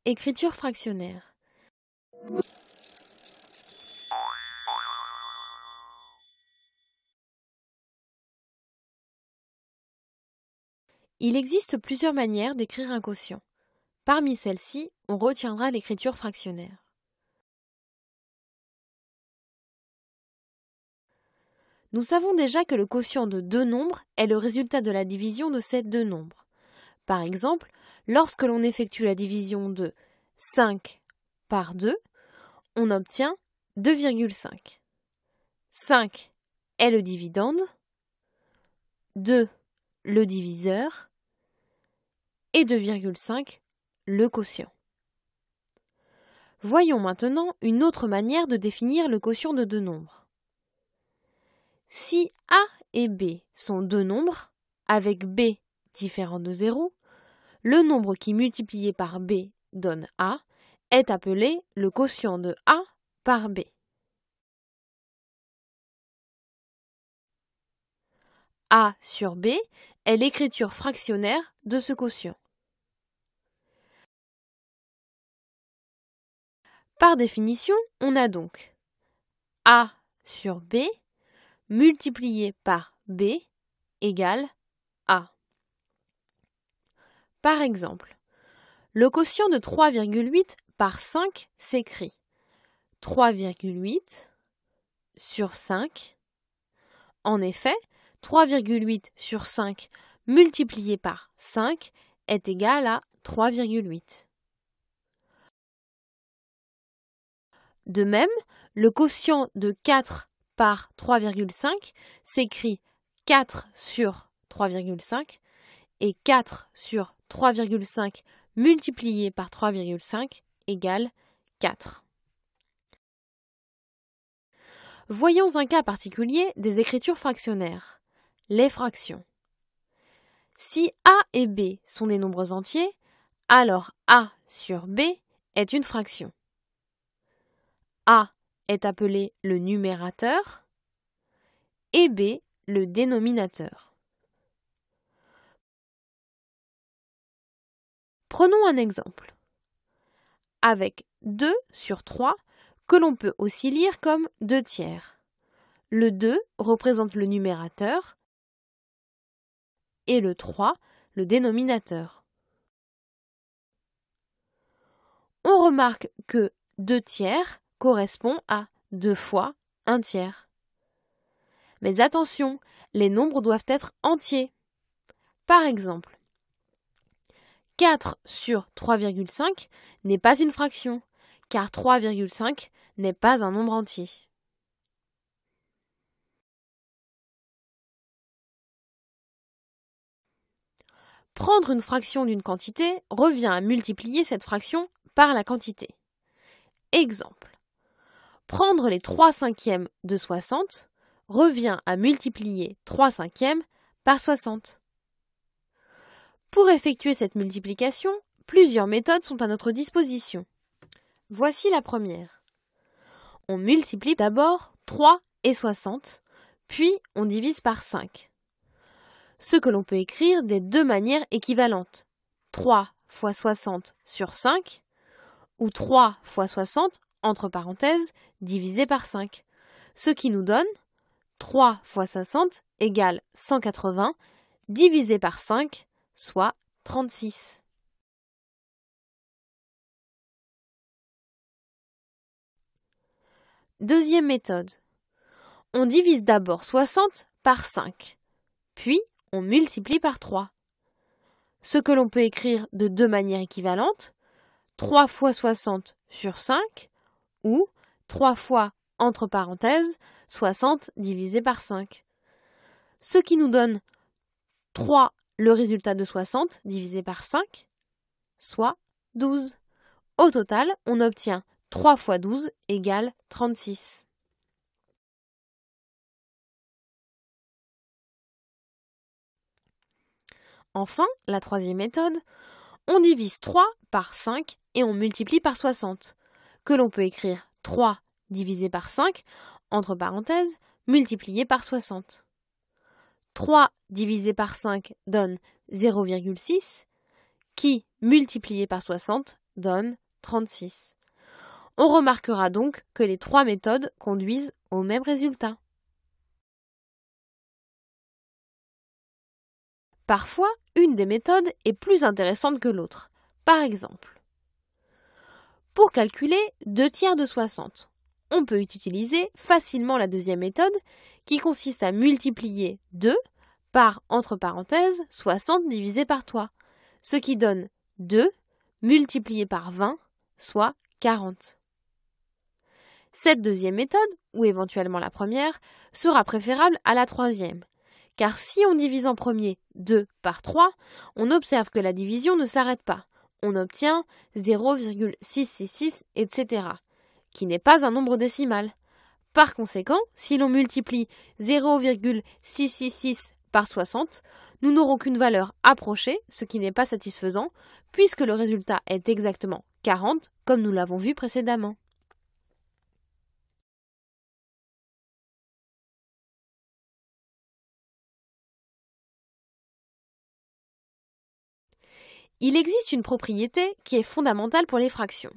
Écriture fractionnaire. Il existe plusieurs manières d'écrire un quotient. Parmi celles-ci, on retiendra l'écriture fractionnaire. Nous savons déjà que le quotient de deux nombres est le résultat de la division de ces deux nombres. Par exemple, lorsque l'on effectue la division de 5 par 2, on obtient 2,5. 5 est le dividende, 2 le diviseur et 2,5 le quotient. Voyons maintenant une autre manière de définir le quotient de deux nombres. Si A et B sont deux nombres, avec B différent de 0, le nombre qui multiplié par B donne A est appelé le quotient de A par B. A sur B est l'écriture fractionnaire de ce quotient. Par définition, on a donc A sur B multiplié par B égale A. Par exemple, le quotient de 3,8 par 5 s'écrit 3,8 sur 5. En effet, 3,8 sur 5 multiplié par 5 est égal à 3,8. De même, le quotient de 4 par 3,5 s'écrit 4 sur 3,5 et 4 sur 3,5 multiplié par 3,5 égale 4. Voyons un cas particulier des écritures fractionnaires, les fractions. Si A et B sont des nombres entiers, alors A sur B est une fraction. A est appelé le numérateur et B le dénominateur. Prenons un exemple. Avec 2 sur 3, que l'on peut aussi lire comme 2 tiers. Le 2 représente le numérateur et le 3 le dénominateur. On remarque que 2 tiers correspond à 2 fois 1 tiers. Mais attention, les nombres doivent être entiers. Par exemple, 4 sur 3,5 n'est pas une fraction, car 3,5 n'est pas un nombre entier. Prendre une fraction d'une quantité revient à multiplier cette fraction par la quantité. Exemple. Prendre les 3 cinquièmes de 60 revient à multiplier 3 cinquièmes par 60. Pour effectuer cette multiplication, plusieurs méthodes sont à notre disposition. Voici la première. On multiplie d'abord 3 et 60, puis on divise par 5. Ce que l'on peut écrire des deux manières équivalentes. 3 fois 60 sur 5 ou 3 fois 60 entre parenthèses divisé par 5. Ce qui nous donne 3 fois 60 égale 180 divisé par 5, soit 36. Deuxième méthode. On divise d'abord 60 par 5, puis on multiplie par 3. Ce que l'on peut écrire de deux manières équivalentes, 3 fois 60 sur 5 ou 3 fois, entre parenthèses, 60 divisé par 5. Ce qui nous donne 3, le résultat de 60 divisé par 5, soit 12. Au total, on obtient 3 fois 12 égale 36. Enfin, la troisième méthode, on divise 3 par 5 et on multiplie par 60, que l'on peut écrire 3 divisé par 5, entre parenthèses, multiplié par 60. 3 divisé par 5 donne 0,6, qui, multiplié par 60, donne 36. On remarquera donc que les trois méthodes conduisent au même résultat. Parfois, une des méthodes est plus intéressante que l'autre. Par exemple, pour calculer 2 tiers de 60, on peut utiliser facilement la deuxième méthode qui consiste à multiplier 2 par, entre parenthèses, 60 divisé par 3, ce qui donne 2 multiplié par 20, soit 40. Cette deuxième méthode, ou éventuellement la première, sera préférable à la troisième, car si on divise en premier 2 par 3, on observe que la division ne s'arrête pas. On obtient 0,666, etc., qui n'est pas un nombre décimal. Par conséquent, si l'on multiplie 0,666 par 60, nous n'aurons qu'une valeur approchée, ce qui n'est pas satisfaisant, puisque le résultat est exactement 40, comme nous l'avons vu précédemment. Il existe une propriété qui est fondamentale pour les fractions.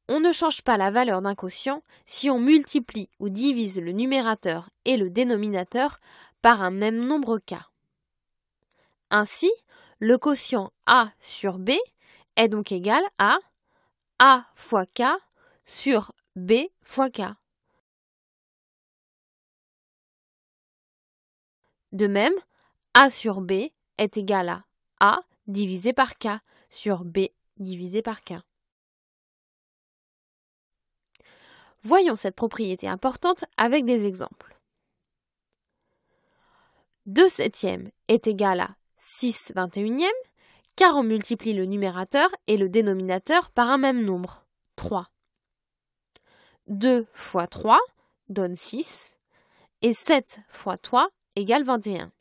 On ne change pas la valeur d'un quotient si on multiplie ou divise le numérateur et le dénominateur par un même nombre k. Ainsi, le quotient a sur b est donc égal à a fois k sur b fois k. De même, a sur b est égal à a divisé par k sur b divisé par k. Voyons cette propriété importante avec des exemples. 2 septièmes est égal à 6 21e, car on multiplie le numérateur et le dénominateur par un même nombre, 3. 2 fois 3 donne 6, et 7 fois 3 égale 21.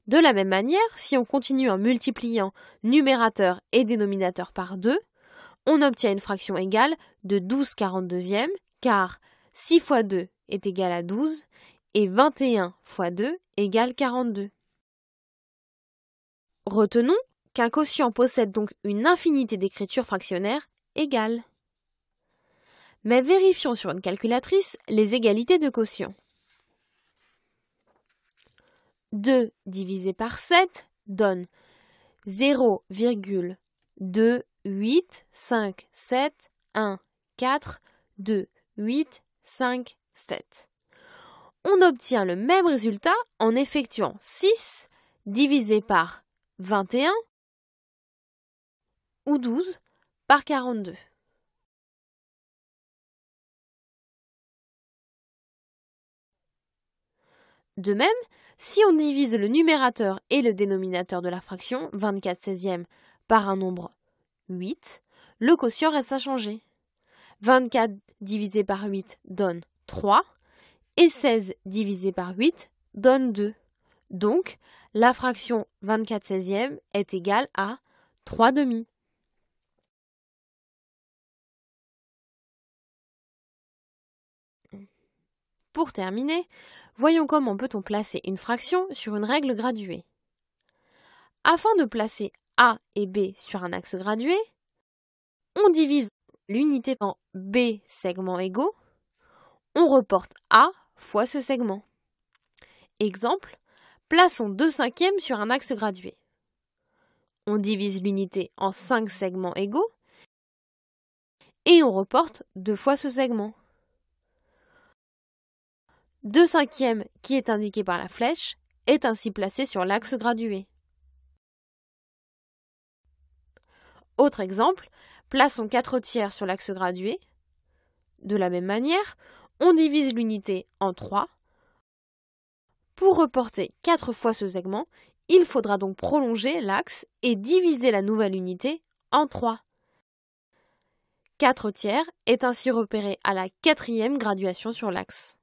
De la même manière, si on continue en multipliant numérateur et dénominateur par 2, on obtient une fraction égale de 12 42e, car 6 fois 2 est égal à 12, et 21 fois 2 égale 42. Retenons qu'un quotient possède donc une infinité d'écritures fractionnaires égales. Mais vérifions sur une calculatrice les égalités de quotients. 2 divisé par 7 donne 0,2857142857. On obtient le même résultat en effectuant 6 divisé par 21 ou 12 par 42. De même, si on divise le numérateur et le dénominateur de la fraction 24 16e par un nombre 8, le quotient reste inchangé. 24 divisé par 8 donne 3 et 16 divisé par 8 donne 2. Donc, la fraction 24 16e est égale à 3 demi. Pour terminer, voyons comment peut-on placer une fraction sur une règle graduée. Afin de placer A et B sur un axe gradué, on divise l'unité en B segments égaux, on reporte A fois ce segment. Exemple, plaçons 2 cinquièmes sur un axe gradué. On divise l'unité en 5 segments égaux et on reporte 2 fois ce segment. 2 cinquièmes qui est indiqué par la flèche est ainsi placé sur l'axe gradué. Autre exemple, plaçons 4 tiers sur l'axe gradué. De la même manière, on divise l'unité en 3. Pour reporter 4 fois ce segment, il faudra donc prolonger l'axe et diviser la nouvelle unité en 3. 4 tiers est ainsi repéré à la 4e graduation sur l'axe.